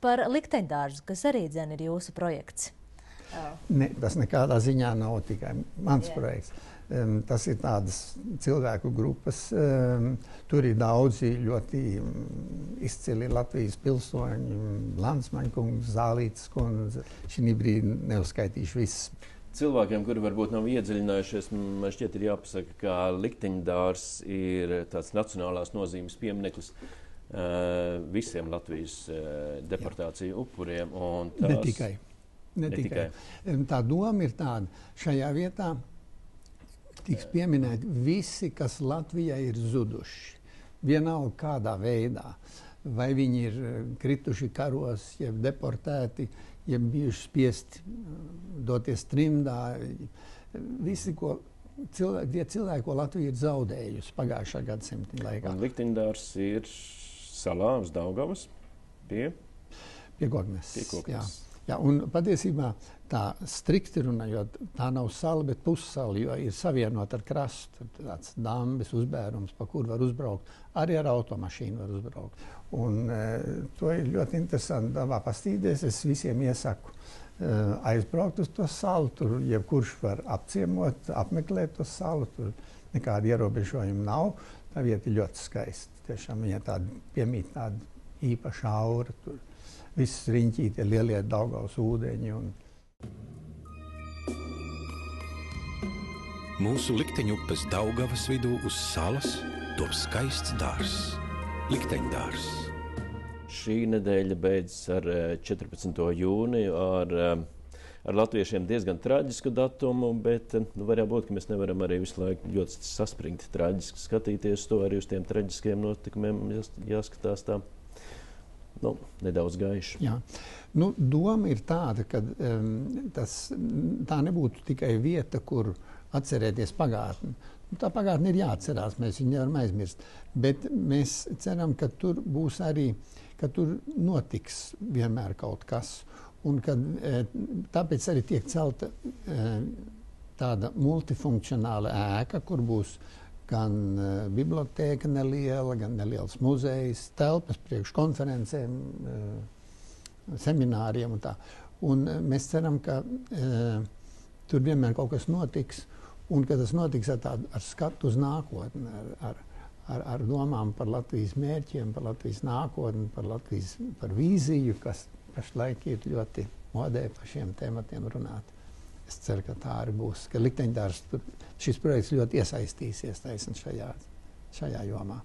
par likteņdārzu, kas arī dzen ir jūsu projekts. Ne, tas nekādā ziņā nav tikai mans projekts. Tas ir tādas cilvēku grupas. Tur ir daudzi ļoti izcili Latvijas pilsoņi, Landsmaņkungs, Zālītes kundze. Šī brīdī neuzskaitīšu visus. Cilvēkiem, kuri varbūt nav iedziļinājušies, man šķiet ir jāpasaka, ka likteņdārs ir tāds nacionālās nozīmes piemineklis visiem Latvijas deportāciju upuriem. Ne tikai. Tā doma ir tāda, šajā vietā tiks pieminēti visi, kas Latvijai ir zuduši. Vienalga kādā veidā. Vai viņi ir krituši karos, jeb deportēti, jeb bijuši spiesti doties trimdā. Visi, tie cilvēki, ko Latvija ir zaudējusi pagājušā gadsimta laikā. Un likteņdārs ir salā uz Daugavas pie Gognes. Jā, un patiesībā tā strikti runājot, tā nav sala, bet pussala, jo ir savienot ar krastu. Tāds dambis, uzbērums, pa kur var uzbraukt. Arī ar automašīnu var uzbraukt. Un to ir ļoti interesanti dabā pastīties. Es visiem iesaku aizbraukt uz to salu. Tur jebkurš var apciemot, apmeklēt to salu. Tur nekāda ierobežojuma nav. Tā vieta ir ļoti skaista. Tiešām viņa piemīt tāda īpaša aura. Tur viss riņķītie lielie Daugavas ūdeņi. Mūsu likteņupes Daugavas vidū uz salas top skaists dārzs – likteņdārs. Šī nedēļa beidzas ar 14. jūniju ar latviešiem diezgan traģisku datumu, bet varētu būt, ka mēs nevaram arī visu laiku ļoti saspringti traģiski skatīties to, arī uz tiem traģiskiem notikumiem jāskatās tā. Nedaudz gaiši. Jā. Doma ir tāda, ka tā nebūtu tikai vieta, kur atcerēties pagātni. Tā pagātne ir jāatcerās, mēs viņu nevaram aizmirst. Bet mēs ceram, ka tur būs arī, ka tur notiks vienmēr kaut kas. Un kad tāpēc arī tiek celta tāda multifunkcionāla ēka, kur būs gan bibliotēka neliela, gan neliels muzejs, telpas priekš konferencēm, semināriem un tā. Un mēs ceram, ka tur vienmēr kaut kas notiks, un ka tas notiks ar skatu uz nākotni, ar domām par Latvijas mērķiem, par Latvijas nākotni, par vīziju, kas pašlaik ir ļoti modē par šiem tematiem runāt. Es ceru, ka tā arī būs, ka likteņdārs šis projekts ļoti iesaistīsies taisn šajā jomā.